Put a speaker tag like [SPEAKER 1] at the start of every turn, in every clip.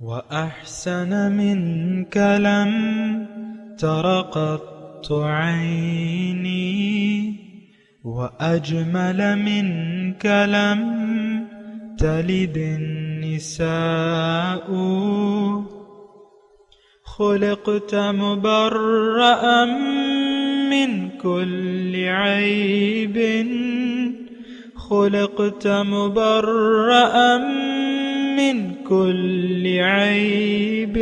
[SPEAKER 1] وأحسن منك لم تر قط عيني وأجمل منك لم تلد النساء خلقت مبرأ من كل عيب خلقت مبرأ من كل عيب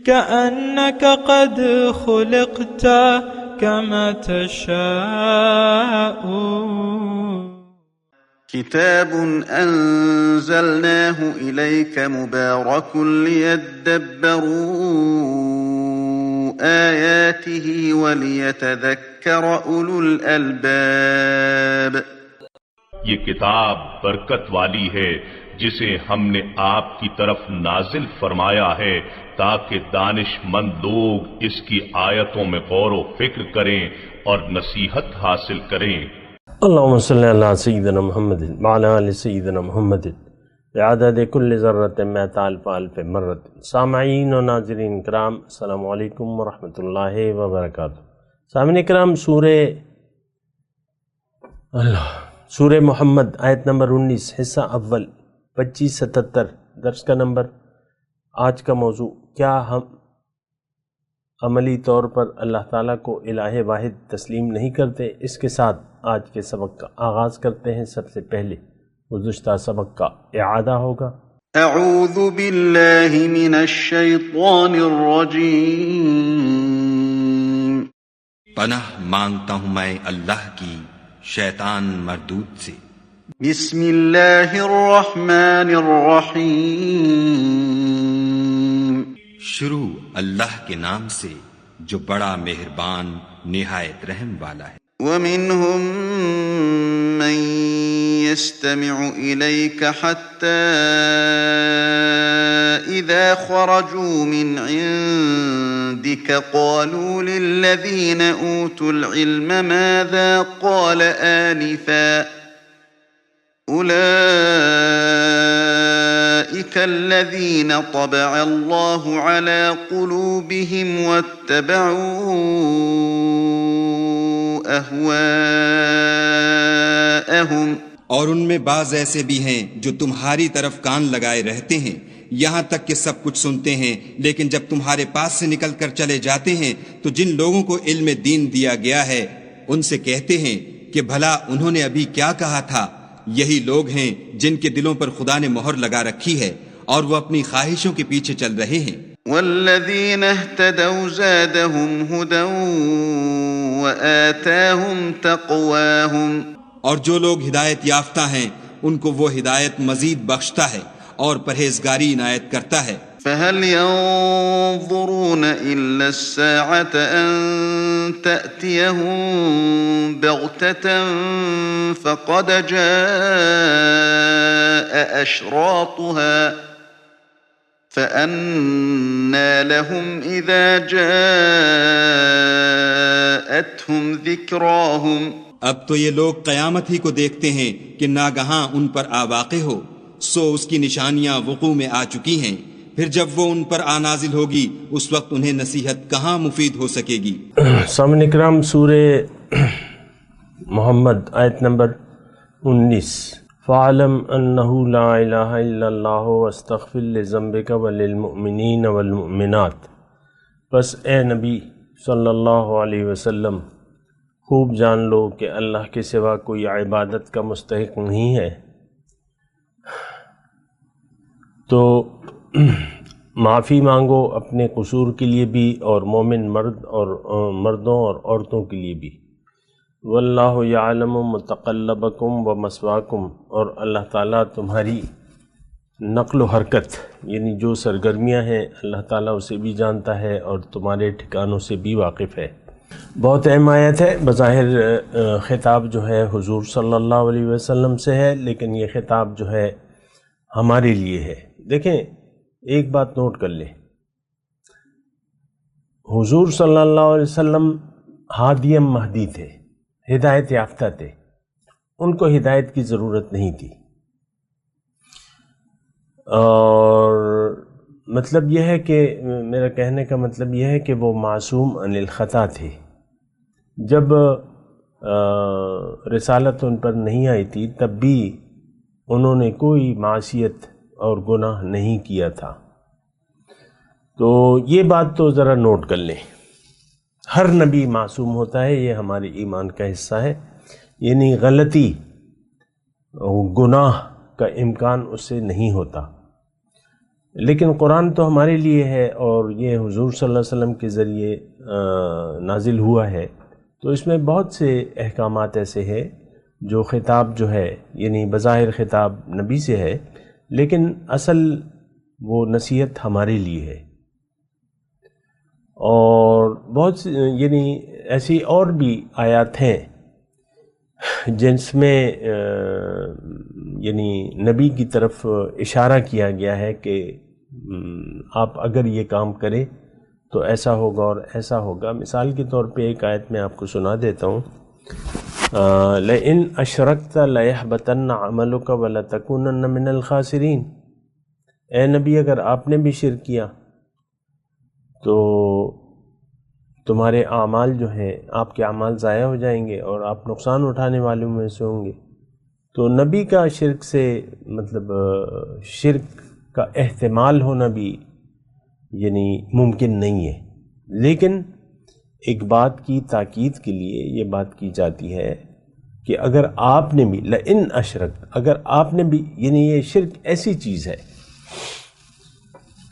[SPEAKER 1] كأنك قد خلقت كما تشاء.
[SPEAKER 2] كتاب أنزلناه إليك مبارك ليدبروا آياته وليتذكر أولو الألباب.
[SPEAKER 3] یہ کتاب برکت والی ہے جسے ہم نے آپ کی طرف نازل فرمایا ہے تاکہ دانش مند لوگ اس کی آیتوں میں غور و فکر کریں اور نصیحت حاصل کریں.
[SPEAKER 4] اللہم صلی علی سیدنا محمد وعلی آل سیدنا محمد بعدد کل ذرۃ مئۃ الف الف مرۃ. سامعین و ناظرین کرام، السلام علیکم ورحمۃ اللہ وبرکاتہ. سامعین کرام، سورہ محمد آیت نمبر 19 حصہ اول 2577 درس کا نمبر. آج کا موضوع: کیا ہم عملی طور پر اللہ تعالیٰ کو الہ واحد تسلیم نہیں کرتے؟ اس کے ساتھ آج کے سبق کا آغاز کرتے ہیں. سب سے پہلے گزشتہ سبق کا اعادہ ہوگا.
[SPEAKER 2] اعوذ باللہ من الشیطان الرجیم.
[SPEAKER 5] پناہ مانگتا ہوں میں اللہ کی شیطان مردود سے.
[SPEAKER 2] بسم اللہ الرحمن الرحیم.
[SPEAKER 5] شروع اللہ کے نام سے جو بڑا مہربان نہایت رحم والا ہے.
[SPEAKER 2] ومنهم من يستمع إليك حتى إذا خرجوا من عندك قالوا للذين أوتوا العلم ماذا قال آنفا أولئك الذين طبع الله على قلوبهم واتبعوا أهواءهم.
[SPEAKER 5] اور ان میں بعض ایسے بھی ہیں جو تمہاری طرف کان لگائے رہتے ہیں یہاں تک کہ سب کچھ سنتے ہیں، لیکن جب تمہارے پاس سے نکل کر چلے جاتے ہیں تو جن لوگوں کو علم دین دیا گیا ہے ان سے کہتے ہیں کہ بھلا انہوں نے ابھی کیا کہا تھا. یہی لوگ ہیں جن کے دلوں پر خدا نے مہر لگا رکھی ہے اور وہ اپنی خواہشوں کے پیچھے چل رہے ہیں.
[SPEAKER 2] والذین اہتدوا زادهم هدى وآتاهم تقواهم.
[SPEAKER 5] اور جو لوگ ہدایت یافتہ ہیں ان کو وہ ہدایت مزید بخشتا ہے اور پرہیزگاری عنایت کرتا ہے.
[SPEAKER 2] فهل ينظرون إلا الساعة أن تأتيهم بغتة فقد جاء أشراطها فأنى لهم إذا جاءتهم ذكراهم.
[SPEAKER 5] اب تو یہ لوگ قیامت ہی کو دیکھتے ہیں کہ ناگہاں ان پر آ واقع ہو، سو اس کی نشانیاں وقوع میں آ چکی ہیں. پھر جب وہ ان پر آ نازل ہوگی اس وقت انہیں نصیحت کہاں مفید ہو سکے گی.
[SPEAKER 4] سامعین اکرام، سورہ محمد آیت نمبر 19. فَاعْلَمْ أَنَّهُ لَا إِلَهَ إِلَّا اللَّهُ وَاسْتَغْفِرْ لِذَنبِكَ وَلِلْمُؤْمِنِينَ وَالْمُؤْمِنَاتِ. بس اے نبی صلی اللہ علیہ وسلم، خوب جان لو کہ اللہ کے سوا کوئی عبادت کا مستحق نہیں ہے. تو معافی مانگو اپنے قصور کے لیے بھی اور مومن مردوں اور عورتوں کے لیے بھی. واللہ یعلم متقلبکم ومثواکم. اور اللہ تعالیٰ تمہاری نقل و حرکت یعنی جو سرگرمیاں ہیں اللہ تعالیٰ اسے بھی جانتا ہے اور تمہارے ٹھکانوں سے بھی واقف ہے. بہت اہم آیت ہے. بظاہر خطاب جو ہے حضور صلی اللہ علیہ وسلم سے ہے، لیکن یہ خطاب جو ہے ہمارے لیے ہے. دیکھیں، ایک بات نوٹ کر لیں، حضور صلی اللہ علیہ وسلم ہادیم مہدی تھے، ہدایت یافتہ تھے، ان کو ہدایت کی ضرورت نہیں تھی. اور مطلب یہ ہے کہ میرا کہنے کا مطلب یہ ہے کہ وہ معصوم عن الخطا تھے. جب رسالت ان پر نہیں آئی تھی تب بھی انہوں نے کوئی معصیت اور گناہ نہیں کیا تھا. تو یہ بات تو ذرا نوٹ کر لیں. ہر نبی معصوم ہوتا ہے، یہ ہمارے ایمان کا حصہ ہے. یعنی غلطی گناہ کا امکان اس سے نہیں ہوتا. لیکن قرآن تو ہمارے لیے ہے اور یہ حضور صلی اللہ علیہ وسلم کے ذریعے نازل ہوا ہے، تو اس میں بہت سے احکامات ایسے ہیں جو خطاب جو ہے یعنی بظاہر خطاب نبی سے ہے، لیکن اصل وہ نصیحت ہمارے لیے ہے. اور بہت یعنی ایسی اور بھی آیات ہیں جس میں یعنی نبی کی طرف اشارہ کیا گیا ہے کہ آپ اگر یہ کام کریں تو ایسا ہوگا اور ایسا ہوگا. مثال کے طور پہ ایک آیت میں آپ کو سنا دیتا ہوں. لئن اشرکت لیحبطن عملک ولتکونن من الخاسرین. اے نبی اگر آپ نے بھی شرک کیا تو تمہارے اعمال جو ہیں آپ کے اعمال ضائع ہو جائیں گے اور آپ نقصان اٹھانے والوں میں سے ہوں گے. تو نبی کا شرک سے مطلب شرک کا احتمال ہونا بھی یعنی ممکن نہیں ہے. لیکن ایک بات کی تاکید کے لیے یہ بات کی جاتی ہے کہ اگر آپ نے بھی لئن اشرکت، اگر آپ نے بھی یعنی یہ شرک ایسی چیز ہے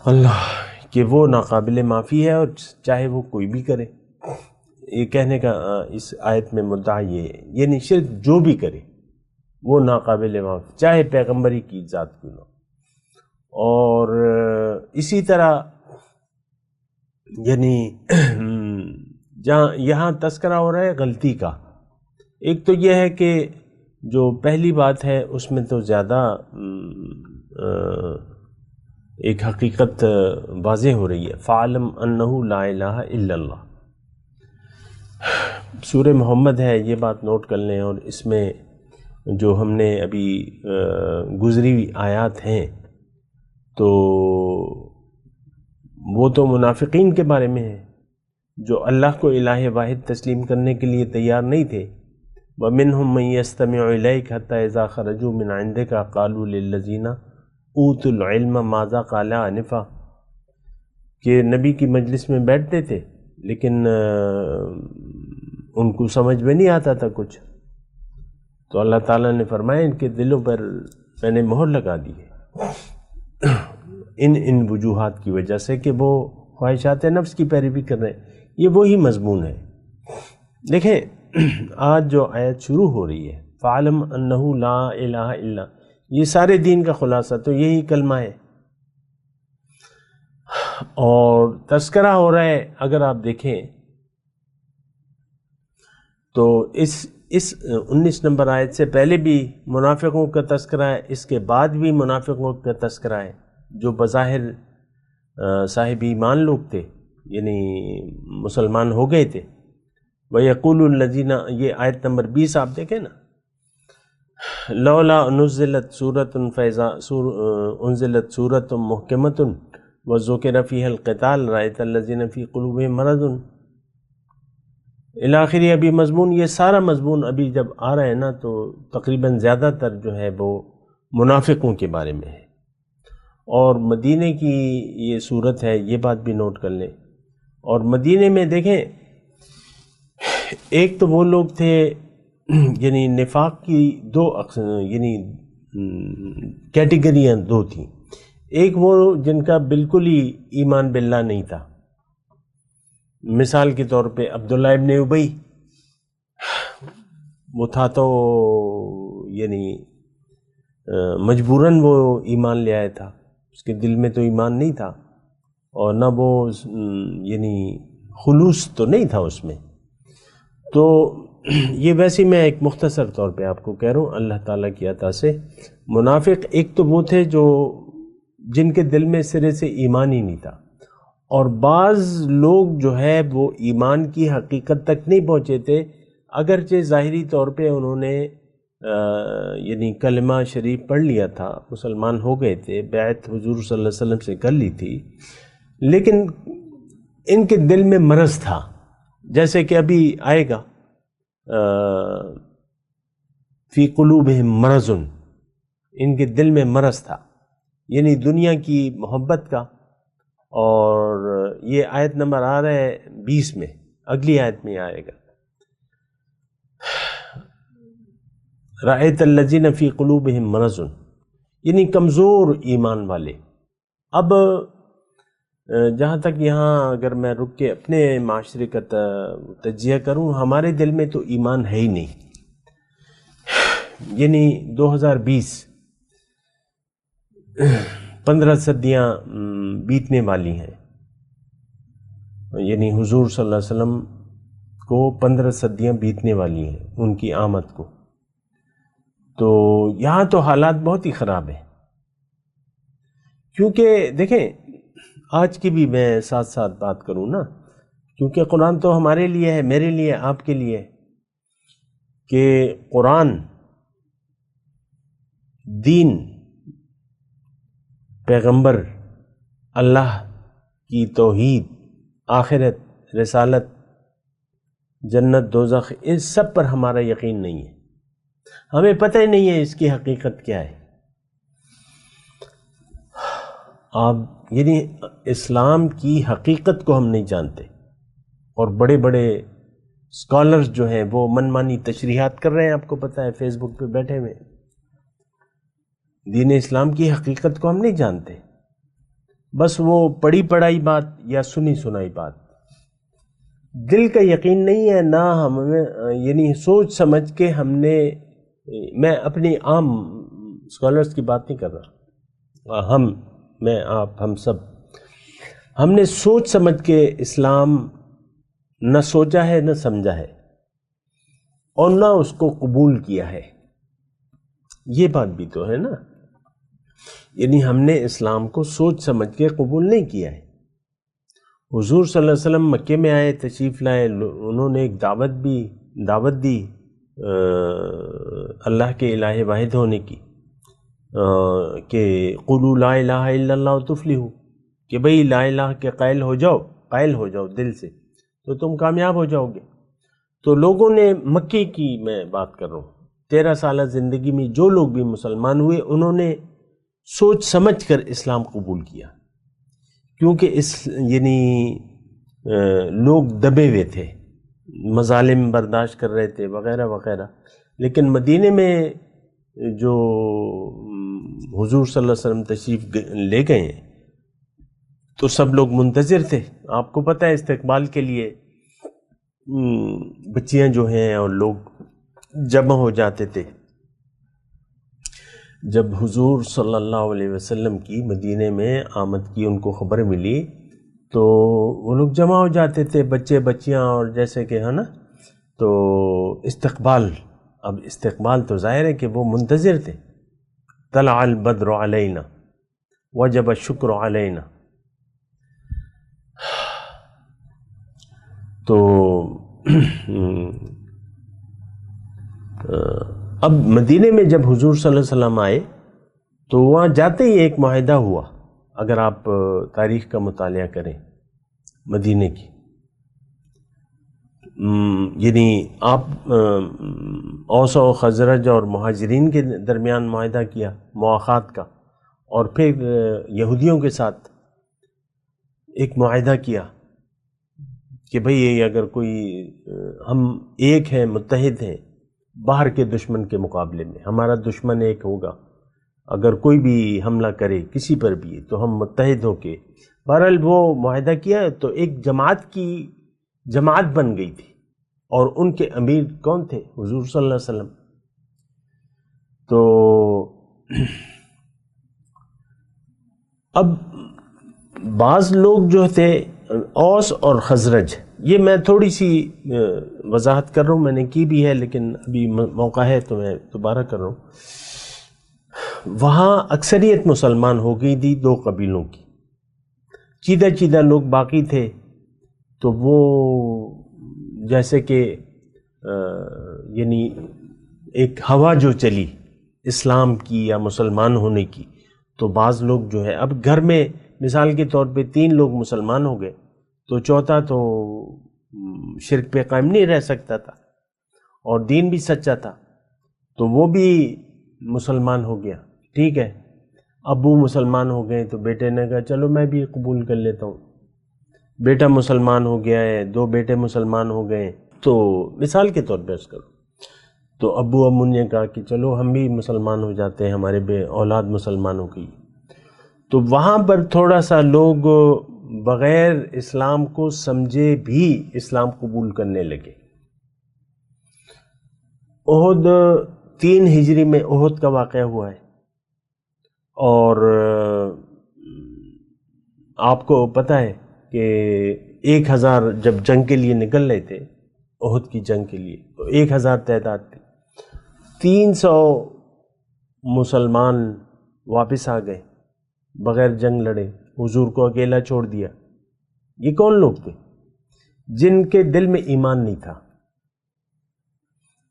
[SPEAKER 4] اللہ کہ وہ ناقابل معافی ہے اور چاہے وہ کوئی بھی کرے. یہ کہنے کا اس آیت میں مدعا یہ ہے یعنی شرک جو بھی کرے وہ ناقابل معافی، چاہے پیغمبری کی ذات کیوں نہ. اور اسی طرح یعنی جہاں یہاں تذکرہ ہو رہا ہے غلطی کا. ایک تو یہ ہے کہ جو پہلی بات ہے اس میں تو زیادہ ایک حقیقت واضح ہو رہی ہے. فَعَلَمْ أَنَّهُ لَا إِلَٰهَ إِلَّا اللَّهُ. سورہ محمد ہے، یہ بات نوٹ کر لیں. اور اس میں جو ہم نے ابھی گزری ہوئی آیات ہیں تو وہ تو منافقین کے بارے میں ہے جو اللہ کو الہ واحد تسلیم کرنے کے لیے تیار نہیں تھے. وَمِنْهُمْ مَنْ يَسْتَمِعُ إِلَيْكَ حَتَّى إِذَا خَرَجُوا مِنْ عِنْدِكَ قَالُوا لِلَّذِينَ اوتوا العلم ماذا قال آنفا، کہ نبی کی مجلس میں بیٹھتے تھے لیکن ان کو سمجھ میں نہیں آتا تھا کچھ. تو اللہ تعالیٰ نے فرمایا ان کے دلوں پر میں نے مہر لگا دی ہے ان وجوہات کی وجہ سے کہ وہ خواہشات نفس کی پیروی کر رہے ہیں. یہ وہی مضمون ہے. دیکھیں آج جو آیت شروع ہو رہی ہے فَعَلَمْ أَنَّهُ لَا إِلَٰهَ إِلَّا، یہ سارے دین کا خلاصہ تو یہی کلمہ ہے. اور تذکرہ ہو رہا ہے اگر آپ دیکھیں تو اس 19 نمبر آیت سے پہلے بھی منافقوں کا تذکرہ ہے، اس کے بعد بھی منافقوں کا تذکرہ ہے جو بظاہر صاحب ایمان لوگ تھے یعنی مسلمان ہو گئے تھے. وَيَقُولُ الَّذِينَ، یہ آیت نمبر 20 آپ دیکھیں نا، لولا نزلت سورۃ فیضا انزلت سورۃ محکمۃ وذکر فیہا القتال رأیت الذین فی قلوبہم مرض الاخری. ابھی مضمون یہ سارا مضمون ابھی جب آ رہا ہے نا تو تقریباً زیادہ تر جو ہے وہ منافقوں کے بارے میں ہے. اور مدینے کی یہ صورت ہے، یہ بات بھی نوٹ کر لیں. اور مدینے میں دیکھیں ایک تو وہ لوگ تھے یعنی نفاق کی دو یعنی کیٹیگریاں دو تھیں. ایک وہ جن کا بالکل ہی ایمان باللہ نہیں تھا. مثال کے طور پہ عبداللہ ابن ابی، وہ تھا تو یعنی مجبوراً وہ ایمان لے آیا تھا، اس کے دل میں تو ایمان نہیں تھا اور نہ وہ یعنی خلوص تو نہیں تھا اس میں. تو یہ ویسے میں ایک مختصر طور پہ آپ کو کہہ رہا ہوں اللہ تعالیٰ کی عطا سے. منافق ایک تو وہ تھے جو جن کے دل میں سرے سے ایمان ہی نہیں تھا، اور بعض لوگ جو ہے وہ ایمان کی حقیقت تک نہیں پہنچے تھے، اگرچہ ظاہری طور پہ انہوں نے یعنی کلمہ شریف پڑھ لیا تھا، مسلمان ہو گئے تھے، بیعت حضور صلی اللہ علیہ وسلم سے کر لی تھی، لیکن ان کے دل میں مرض تھا، جیسے کہ ابھی آئے گا فی قلوبہم مرض، ان کے دل میں مرض تھا، یعنی دنیا کی محبت کا۔ اور یہ آیت نمبر آ رہا ہے 20 میں، اگلی آیت میں آئے گا، رأیت الذین فی قلوبہم مرض، یعنی کمزور ایمان والے۔ اب جہاں تک یہاں اگر میں رک کے اپنے معاشرے کا تجزیہ کروں، ہمارے دل میں تو ایمان ہے ہی نہیں، یعنی 2020 15 صدیاں بیتنے والی ہیں، یعنی حضور صلی اللہ علیہ وسلم کو 15 صدیاں بیتنے والی ہیں ان کی آمد کو، تو یہاں تو حالات بہت ہی خراب ہیں۔ کیونکہ دیکھیں، آج کی بھی میں ساتھ ساتھ بات کروں نا، کیونکہ قرآن تو ہمارے لیے ہے، میرے لیے، آپ کے لیے، کہ قرآن، دین، پیغمبر، اللہ کی توحید، آخرت، رسالت، جنت، دوزخ، ان سب پر ہمارا یقین نہیں ہے، ہمیں پتہ ہی نہیں ہے اس کی حقیقت کیا ہے۔ آپ یعنی اسلام کی حقیقت کو ہم نہیں جانتے، اور بڑے بڑے اسکالرز جو ہیں وہ منمانی تشریحات کر رہے ہیں، آپ کو پتہ ہے، فیس بک پہ بیٹھے ہوئے، دین اسلام کی حقیقت کو ہم نہیں جانتے، بس وہ پڑھی پڑھائی بات یا سنی سنائی بات، دل کا یقین نہیں ہے، نہ ہمیں یعنی سوچ سمجھ کے ہم نے، میں اپنی عام اسکالرز کی بات نہیں کر رہا، میں، آپ، ہم سب، ہم نے سوچ سمجھ کے اسلام نہ سوچا ہے، نہ سمجھا ہے، اور نہ اس کو قبول کیا ہے، یہ بات بھی تو ہے نا، یعنی ہم نے اسلام کو سوچ سمجھ کے قبول نہیں کیا ہے۔ حضور صلی اللہ علیہ وسلم مکے میں آئے، تشریف لائے، انہوں نے ایک دعوت دی اللہ کے الہ واحد ہونے کی، کہ قولوا لا الہ الا اللہ تفلحوا، کہ بھئی لا الہ کے قائل ہو جاؤ دل سے تو تم کامیاب ہو جاؤ گے۔ تو لوگوں نے مکے کی میں بات کر رہا ہوں، 13 سالہ زندگی میں جو لوگ بھی مسلمان ہوئے، انہوں نے سوچ سمجھ کر اسلام قبول کیا، کیونکہ یعنی لوگ دبے ہوئے تھے، مظالم برداشت کر رہے تھے، وغیرہ وغیرہ، لیکن مدینے میں جو حضور صلی اللہ علیہ وسلم تشریف لے گئے ہیں تو سب لوگ منتظر تھے، آپ کو پتہ ہے، استقبال کے لیے بچیاں جو ہیں اور لوگ جمع ہو جاتے تھے۔ جب حضور صلی اللہ علیہ وسلم کی مدینے میں آمد کی ان کو خبر ملی تو وہ لوگ جمع ہو جاتے تھے، بچے بچیاں، اور جیسے کہ ہے نا، تو استقبال تو ظاہر ہے کہ وہ منتظر تھے، طلع البدر علینا وجب الشکر علینا، تو اب مدینے میں جب حضور صلی اللہ علیہ وسلم آئے تو وہاں جاتے ہی ایک معاہدہ ہوا، اگر آپ تاریخ کا مطالعہ کریں مدینے کی، یعنی آپ اوس و خزرج اور مہاجرین کے درمیان معاہدہ کیا مواخات کا، اور پھر یہودیوں کے ساتھ ایک معاہدہ کیا کہ بھئی اگر کوئی، ہم ایک ہیں، متحد ہیں باہر کے دشمن کے مقابلے میں، ہمارا دشمن ایک ہوگا، اگر کوئی بھی حملہ کرے کسی پر بھی تو ہم متحد ہو کے، بہرحال وہ معاہدہ کیا، تو ایک جماعت بن گئی تھی، اور ان کے امیر کون تھے؟ حضور صلی اللہ علیہ وسلم۔ تو اب بعض لوگ جو تھے اوس اور خزرج، یہ میں تھوڑی سی وضاحت کر رہا ہوں، میں نے کی بھی ہے لیکن ابھی موقع ہے تو میں دوبارہ کر رہا ہوں۔ وہاں اکثریت مسلمان ہو گئی تھی 2 قبیلوں کی، چیدہ لوگ باقی تھے، تو وہ جیسے کہ یعنی ایک ہوا جو چلی اسلام کی یا مسلمان ہونے کی، تو بعض لوگ جو ہے اب گھر میں مثال کے طور پہ 3 لوگ مسلمان ہو گئے تو چوتھا تو شرک پہ قائم نہیں رہ سکتا تھا اور دین بھی سچا تھا، تو وہ بھی مسلمان ہو گیا، ٹھیک ہے۔ ابو مسلمان ہو گئے تو بیٹے نے کہا چلو میں بھی قبول کر لیتا ہوں، بیٹا مسلمان ہو گیا ہے، 2 بیٹے مسلمان ہو گئے، تو مثال کے طور پہ اس کرو، تو ابو امو نے کہا کہ چلو ہم بھی مسلمان ہو جاتے ہیں، ہمارے اولاد مسلمان ہو گئی، تو وہاں پر تھوڑا سا لوگ بغیر اسلام کو سمجھے بھی اسلام قبول کرنے لگے۔ احد 3 ہجری میں احد کا واقعہ ہوا ہے، اور آپ کو پتہ ہے کہ 1000 جب جنگ کے لیے نکل رہے تھے، احد کی جنگ کے لیے، تو 1000 تعداد تھی، 300 مسلمان واپس آ گئے بغیر جنگ لڑے، حضور کو اکیلا چھوڑ دیا۔ یہ کون لوگ تھے؟ جن کے دل میں ایمان نہیں تھا،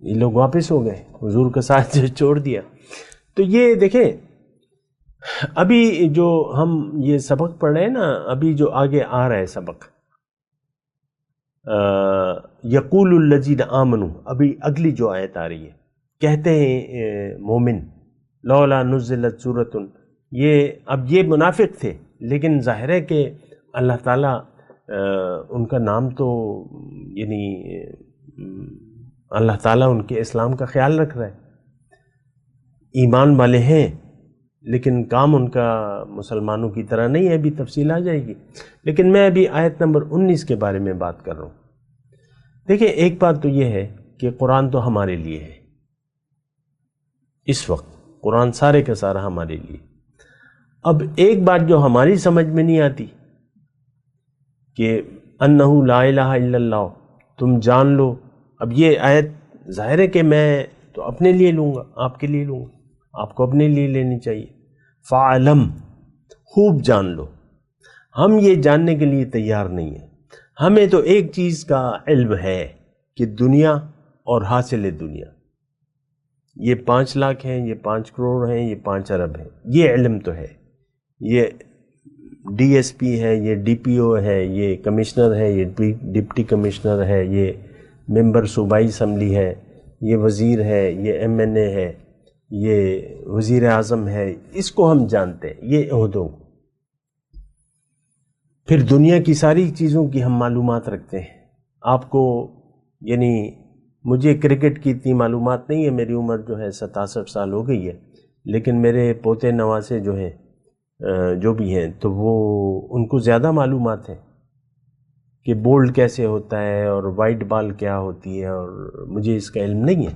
[SPEAKER 4] یہ لوگ واپس ہو گئے، حضور کا ساتھ چھوڑ دیا۔ تو یہ دیکھیں ابھی جو ہم یہ سبق پڑھ رہے ہیں نا، ابھی جو آگے آ رہا ہے سبق، یقول الذین آمنوا، ابھی اگلی جو آیت آ رہی ہے، کہتے ہیں مومن لولا نزلت سورۃ، اب یہ منافق تھے، لیکن ظاہر ہے کہ اللہ تعالیٰ ان کا نام تو یعنی اللہ تعالیٰ ان کے اسلام کا خیال رکھ رہا ہے، ایمان والے ہیں، لیکن کام ان کا مسلمانوں کی طرح نہیں ہے، ابھی تفصیل آ جائے گی، لیکن میں ابھی آیت نمبر 19 کے بارے میں بات کر رہا ہوں۔ دیکھیں ایک بات تو یہ ہے کہ قرآن تو ہمارے لیے ہے، اس وقت قرآن سارے کا سارا ہمارے لیے۔ اب ایک بات جو ہماری سمجھ میں نہیں آتی کہ انہو لا الہ الا اللہ، تم جان لو، اب یہ آیت ظاہر ہے کہ میں تو اپنے لیے لوں گا، آپ کے لیے لوں گا، آپ کو اپنے لیے لینی چاہیے۔ فعلم، خوب جان لو، ہم یہ جاننے کے لیے تیار نہیں ہیں، ہمیں تو ایک چیز کا علم ہے کہ دنیا اور حاصل دنیا، یہ 5 لاکھ ہیں، یہ 5 کروڑ ہیں، یہ 5 ارب ہیں، یہ علم تو ہے، یہ ڈی ایس پی ہے، یہ ڈی پی او ہے، یہ کمشنر ہے، یہ ڈپٹی کمشنر ہے، یہ ممبر صوبائی اسمبلی ہے، یہ وزیر ہے، یہ ایم این اے ہے، یہ وزیر اعظم ہے، اس کو ہم جانتے ہیں، یہ عہدوں کو۔ پھر دنیا کی ساری چیزوں کی ہم معلومات رکھتے ہیں۔ آپ کو یعنی مجھے کرکٹ کی اتنی معلومات نہیں ہے، میری عمر جو ہے 67 سال ہو گئی ہے، لیکن میرے پوتے نواسے جو ہیں جو بھی ہیں تو وہ ان کو زیادہ معلومات ہیں کہ بولڈ کیسے ہوتا ہے اور وائٹ بال کیا ہوتی ہے، اور مجھے اس کا علم نہیں ہے،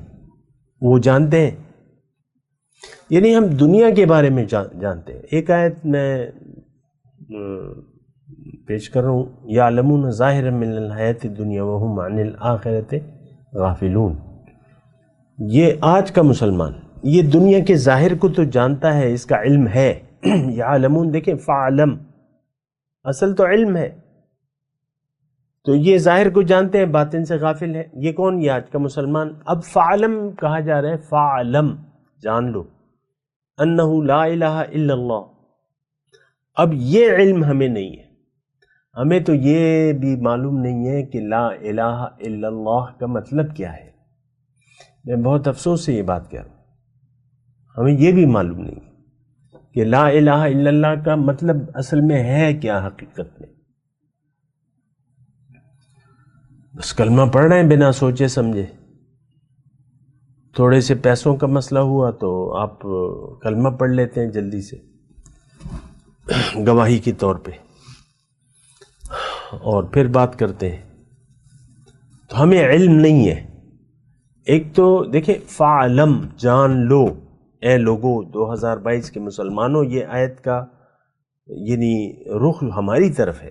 [SPEAKER 4] وہ جانتے ہیں۔ یعنی ہم دنیا کے بارے میں جانتے ہیں۔ ایک آیت میں پیش کر رہا ہوں، یعلمون ظاہرا من الحیات الدنیا وہم عن الآخرۃ غافلون۔ یہ آج کا مسلمان یہ دنیا کے ظاہر کو تو جانتا ہے، اس کا علم ہے۔ یعلمون دیکھیں، فعلم اصل تو علم ہے، تو یہ ظاہر کو جانتے ہیں، باطن سے غافل ہے۔ یہ کون؟ یہ آج کا مسلمان۔ اب فعلم کہا جا رہا ہے، فعلم جان لو، انہو لا الہ الا اللہ۔ اب یہ علم ہمیں نہیں ہے، ہمیں تو یہ بھی معلوم نہیں ہے کہ لا الہ الا اللہ کا مطلب کیا ہے۔ میں بہت افسوس سے یہ بات کہہ رہا ہوں، ہمیں یہ بھی معلوم نہیں ہے کہ لا الہ الا اللہ کا مطلب اصل میں ہے کیا حقیقت میں۔ بس کلمہ پڑھ رہے ہیں بنا سوچے سمجھے، تھوڑے سے پیسوں کا مسئلہ ہوا تو آپ کلمہ پڑھ لیتے ہیں جلدی سے گواہی کے طور پہ، اور پھر بات کرتے ہیں، تو ہمیں علم نہیں ہے۔ ایک تو دیکھیں، فعلم جان لو، اے لوگو 2022 کے مسلمانوں، یہ آیت کا یعنی رخ ہماری طرف ہے۔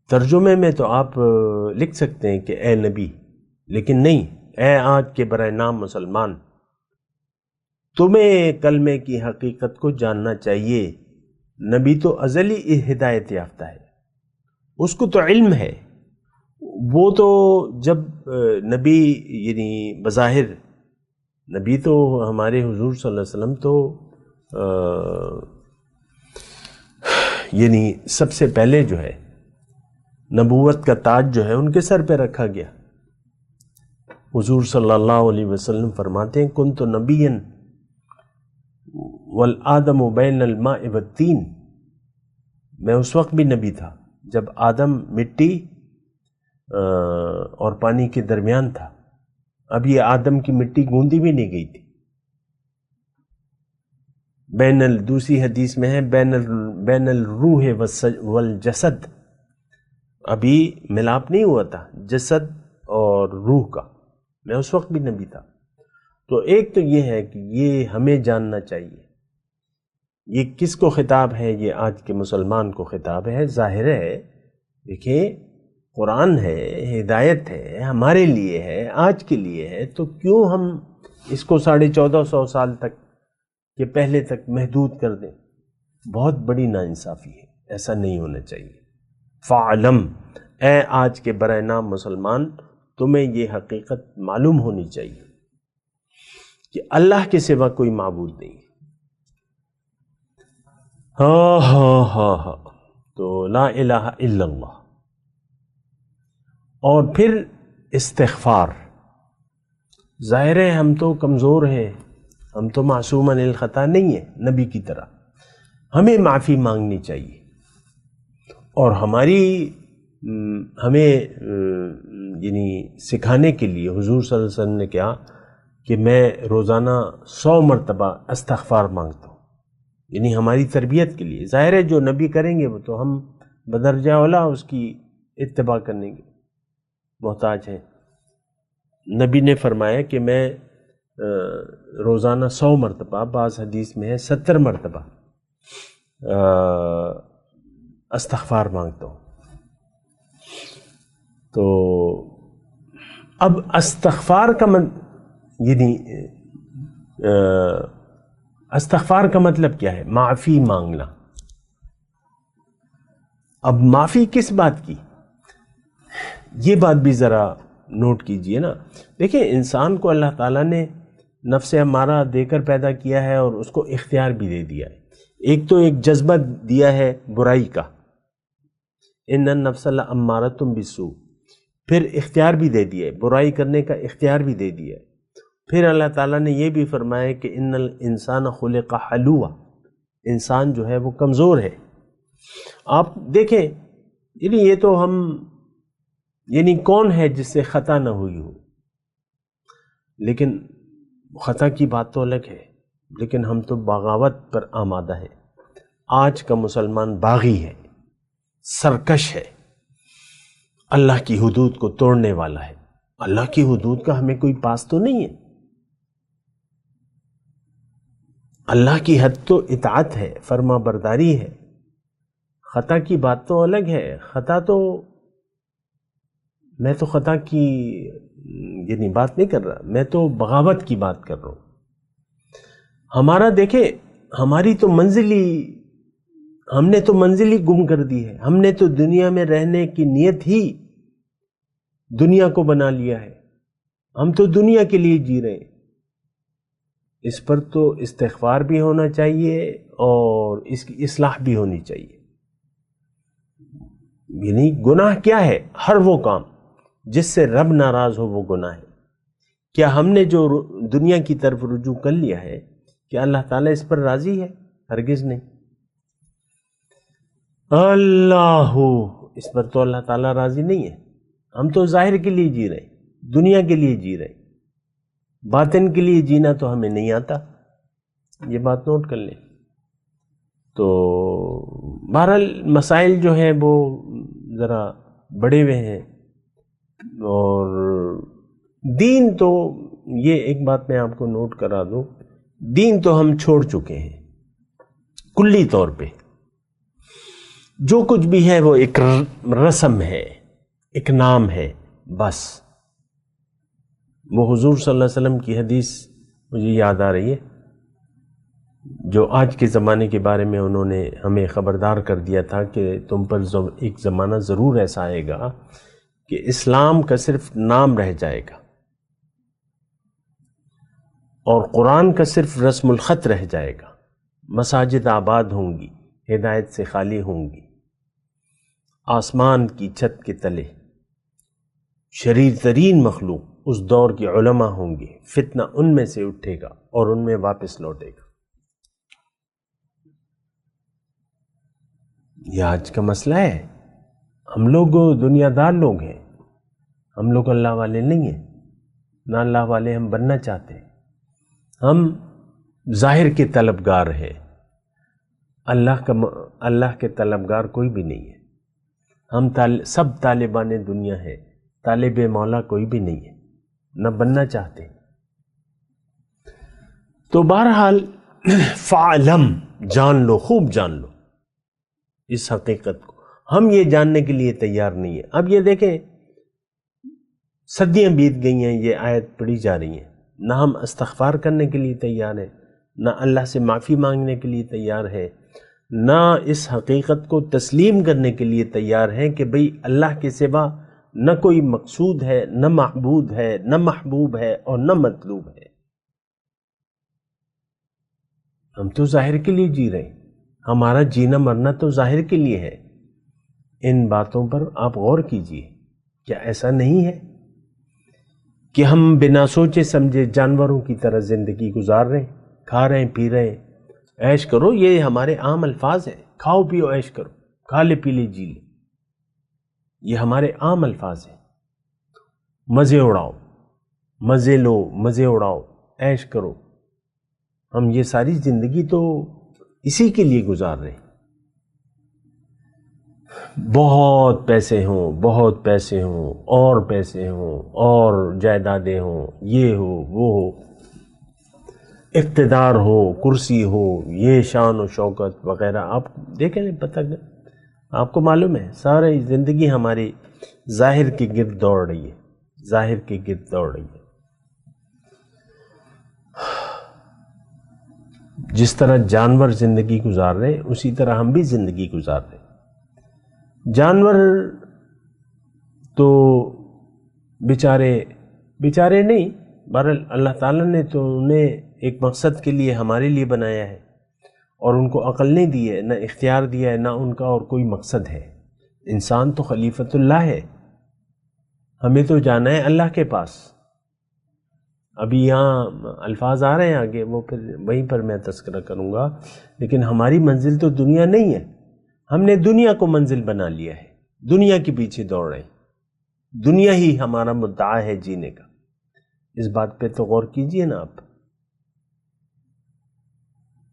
[SPEAKER 4] ترجمے میں تو آپ لکھ سکتے ہیں کہ اے نبی، لیکن نہیں، اے آج کے برائے نام مسلمان، تمہیں کلمے کی حقیقت کو جاننا چاہیے۔ نبی تو ازلی ہدایت یافتہ ہے، اس کو تو علم ہے، وہ تو جب نبی یعنی بظاہر نبی تو ہمارے حضور صلی اللہ علیہ وسلم تو یعنی سب سے پہلے جو ہے نبوت کا تاج جو ہے ان کے سر پہ رکھا گیا. حضور صلی اللہ علیہ وسلم فرماتے ہیں کنت نبیا والآدم بین الماء والتین، میں اس وقت بھی نبی تھا جب آدم مٹی اور پانی کے درمیان تھا. اب یہ آدم کی مٹی گوندی بھی نہیں گئی تھی. دوسری حدیث میں ہے بین الروح والجسد، ابھی ملاپ نہیں ہوا تھا جسد اور روح کا. میں اس وقت بھی نبی تھا. تو ایک تو یہ ہے کہ یہ ہمیں جاننا چاہیے یہ کس کو خطاب ہے، یہ آج کے مسلمان کو خطاب ہے. ظاہر ہے دیکھیں قرآن ہے، ہدایت ہے، ہمارے لیے ہے، آج کے لیے ہے، تو کیوں ہم اس کو 1450 سال تک کہ پہلے تک محدود کر دیں؟ بہت بڑی ناانصافی ہے، ایسا نہیں ہونا چاہیے. فعلم، اے آج کے برائے نام مسلمان تمہیں یہ حقیقت معلوم ہونی چاہیے کہ اللہ کے سوا کوئی معبود نہیں. ہاں تو لا الہ الا اللہ. اور پھر استغفار. ظاہر ہے ہم تو کمزور ہیں، ہم تو معصوم عن الخطا نہیں ہیں نبی کی طرح. ہمیں معافی مانگنی چاہیے. اور ہمیں یعنی سکھانے کے لیے حضور صلی اللہ علیہ وسلم نے کہا کہ میں روزانہ 100 مرتبہ استغفار مانگتا ہوں، یعنی ہماری تربیت کے لیے. ظاہر ہے جو نبی کریں گے وہ تو ہم بدرجہ اولا اس کی اتباع کرنے کے محتاج ہیں. نبی نے فرمایا کہ میں روزانہ 100 مرتبہ، بعض حدیث میں ہے 70 مرتبہ استغفار مانگتا ہوں. تو اب استغفار کا استغفار کا مطلب کیا ہے؟ معافی مانگنا. اب معافی کس بات کی؟ یہ بات بھی ذرا نوٹ کیجئے نا. دیکھیں انسان کو اللہ تعالیٰ نے نفس امارہ دے کر پیدا کیا ہے اور اس کو اختیار بھی دے دیا ہے. ایک تو ایک جذبہ دیا ہے برائی کا، ان النفس لامارۃ بالسوء، پھر اختیار بھی دے دیا ہے، برائی کرنے کا اختیار بھی دے دیا ہے. پھر اللہ تعالیٰ نے یہ بھی فرمایا کہ ان الانسان خلق حلوعا، انسان جو ہے وہ کمزور ہے. آپ دیکھیں یعنی یہ تو ہم یعنی کون ہے جس سے خطا نہ ہوئی ہو؟ لیکن خطا کی بات تو الگ ہے، لیکن ہم تو بغاوت پر آمادہ ہے. آج کا مسلمان باغی ہے، سرکش ہے، اللہ کی حدود کو توڑنے والا ہے. اللہ کی حدود کا ہمیں کوئی پاس تو نہیں ہے. اللہ کی حد تو اطاعت ہے، فرما برداری ہے. خطا کی بات تو الگ ہے. خطا تو میں تو خطا کی یعنی بات نہیں کر رہا، میں تو بغاوت کی بات کر رہا ہوں. ہمارا دیکھیں ہماری تو ہم نے تو منزل ہی گم کر دی ہے. ہم نے تو دنیا میں رہنے کی نیت ہی دنیا کو بنا لیا ہے. ہم تو دنیا کے لیے جی رہے ہیں. اس پر تو استغفار بھی ہونا چاہیے اور اس کی اصلاح بھی ہونی چاہیے. یعنی گناہ کیا ہے؟ ہر وہ کام جس سے رب ناراض ہو وہ گناہ ہے. کیا ہم نے جو دنیا کی طرف رجوع کر لیا ہے کہ اللہ تعالیٰ اس پر راضی ہے؟ ہرگز نہیں. اللہ اس پر تو اللہ تعالیٰ راضی نہیں ہے. ہم تو ظاہر کے لیے جی رہے، دنیا کے لیے جی رہے. باطن کے لیے جینا تو ہمیں نہیں آتا. یہ بات نوٹ کر لیں. تو بہرحال مسائل جو ہیں وہ ذرا بڑے ہوئے ہیں. اور دین تو یہ ایک بات میں آپ کو نوٹ کرا دوں، دین تو ہم چھوڑ چکے ہیں کلی طور پہ. جو کچھ بھی ہے وہ ایک رسم ہے، ایک نام ہے بس. وہ حضور صلی اللہ علیہ وسلم کی حدیث مجھے یاد آ رہی ہے جو آج کے زمانے کے بارے میں انہوں نے ہمیں خبردار کر دیا تھا کہ تم پر ایک زمانہ ضرور ایسا آئے گا کہ اسلام کا صرف نام رہ جائے گا اور قرآن کا صرف رسم الخط رہ جائے گا، مساجد آباد ہوں گی، ہدایت سے خالی ہوں گی، آسمان کی چھت کے تلے شریر ترین مخلوق اس دور کے علماء ہوں گے، فتنہ ان میں سے اٹھے گا اور ان میں واپس لوٹے گا۔ یہ آج کا مسئلہ ہے۔ ہم لوگ دنیا دار لوگ ہیں، ہم لوگ اللہ والے نہیں ہیں، نہ اللہ والے ہم بننا چاہتے ہیں۔ ہم ظاہر کے طلبگار ہیں، اللہ کے طلبگار کوئی بھی نہیں ہے۔ ہم سب طالبان دنیا ہیں، طالب مولا کوئی بھی نہیں ہے، نہ بننا چاہتے۔ تو بہرحال فعلم، جان لو، خوب جان لو اس حقیقت کو۔ ہم یہ جاننے کے لیے تیار نہیں ہیں۔ اب یہ دیکھیں، صدیاں بیت گئی ہیں، یہ آیت پڑھی جا رہی ہیں، نہ ہم استغفار کرنے کے لیے تیار ہیں، نہ اللہ سے معافی مانگنے کے لیے تیار ہیں، نہ اس حقیقت کو تسلیم کرنے کے لیے تیار ہیں کہ بھئی اللہ کے سوا نہ کوئی مقصود ہے، نہ معبود ہے، نہ محبوب ہے اور نہ مطلوب ہے۔ ہم تو ظاہر کے لیے جی رہے ہیں، ہمارا جینا مرنا تو ظاہر کے لیے ہے۔ ان باتوں پر آپ غور کیجئے، کیا ایسا نہیں ہے کہ ہم بنا سوچے سمجھے جانوروں کی طرح زندگی گزار رہے ہیں، کھا رہے ہیں، پی رہے ہیں، عیش کرو، یہ ہمارے عام الفاظ ہیں، کھاؤ پیو عیش کرو، کھا لے پی لے جی لے، یہ ہمارے عام الفاظ ہیں۔ مزے اڑاؤ، مزے لو، مزے اڑاؤ، عیش کرو۔ ہم یہ ساری زندگی تو اسی کے لیے گزار رہے ہیں۔ بہت پیسے ہوں، بہت پیسے ہوں، اور پیسے ہوں، اور جائیدادیں ہوں، یہ ہو وہ ہو، اقتدار ہو، کرسی ہو، یہ شان و شوکت وغیرہ، آپ دیکھیں پتہ آپ کو معلوم ہے، ساری زندگی ہماری ظاہر کے گرد دوڑ رہی ہے، ظاہر کے گرد دوڑ رہی ہے۔ جس طرح جانور زندگی گزار رہے ہیں، اسی طرح ہم بھی زندگی گزار رہے ہیں۔ جانور تو بیچارے نہیں، بہرحال اللہ تعالیٰ نے تو انہیں ایک مقصد کے لیے ہمارے لیے بنایا ہے، اور ان کو عقل نہیں دی ہے، نہ اختیار دیا ہے، نہ ان کا اور کوئی مقصد ہے۔ انسان تو خلیفۃ اللہ ہے، ہمیں تو جانا ہے اللہ کے پاس۔ ابھی یہاں الفاظ آ رہے ہیں آگے، وہ پھر وہیں پر میں تذکرہ کروں گا، لیکن ہماری منزل تو دنیا نہیں ہے۔ ہم نے دنیا کو منزل بنا لیا ہے، دنیا کے پیچھے دوڑ رہے ہیں، دنیا ہی ہمارا مدعا ہے جینے کا۔ اس بات پہ تو غور کیجئے نا آپ۔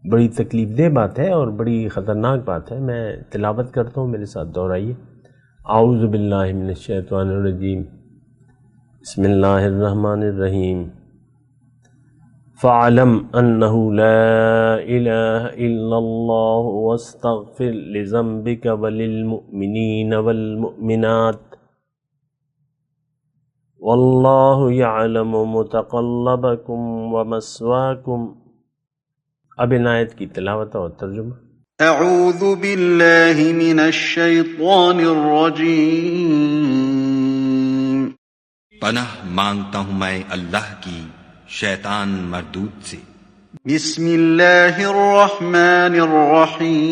[SPEAKER 4] بڑی تکلیف دہ بات ہے اور بڑی خطرناک بات ہے۔ میں تلاوت کرتا ہوں، میرے ساتھ دہرائیے۔ اعوذ باللہ من الشیطان الرجیم، بسم اللہ الرحمن الرحیم۔ فَاعْلَمْ أَنَّهُ لَا إِلَهَ إِلَّا اللَّهُ وَاسْتَغْفِرْ لِذَنبِكَ وَلِلْمُؤْمِنِينَ وَالْمُؤْمِنَاتِ وَاللَّهُ يَعْلَمُ مُتَقَلَّبَكُمْ وَمَثْوَاكُمْ۔ اب ان آیت کی تلاوت اور ترجمہ۔
[SPEAKER 2] اعوذ باللہ من الشیطان الرجیم۔
[SPEAKER 5] پناہ مانگتا ہوں میں اللہ کی شیطان مردود سے۔
[SPEAKER 2] بسم اللہ الرحمن الرحیم۔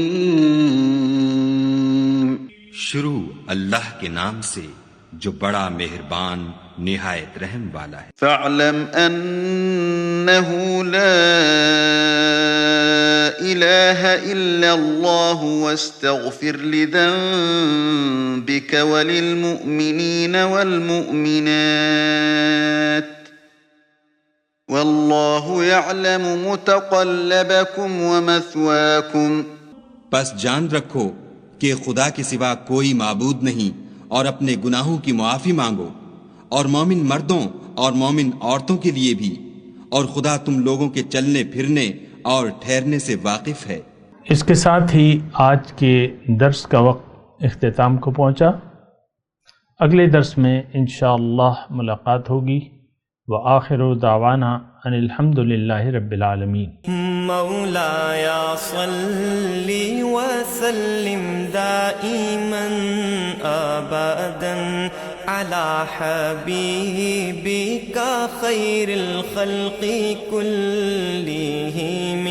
[SPEAKER 5] شروع اللہ کے نام سے جو بڑا مہربان نہایت رحم والا ہے۔
[SPEAKER 2] فاعلم انہ لا الہ الا اللہ واستغفر لذنبک وللمؤمنین والمؤمنات واللہ یعلم متقلبکم ومثواکم۔
[SPEAKER 5] پس جان رکھو کہ خدا کے سوا کوئی معبود نہیں، اور اپنے گناہوں کی معافی مانگو، اور مومن مردوں اور مومن عورتوں کے لیے بھی، اور خدا تم لوگوں کے چلنے پھرنے اور ٹھہرنے سے واقف ہے۔
[SPEAKER 6] اس کے ساتھ ہی آج کے درس کا وقت اختتام کو پہنچا۔ اگلے درس میں انشاءاللہ ملاقات ہوگی۔ وآخر دعوانا ان الحمد للہ رب العالمین۔
[SPEAKER 7] مولایا صلی وسلم دائما ابدا على حبيبك خير الخلق كلهم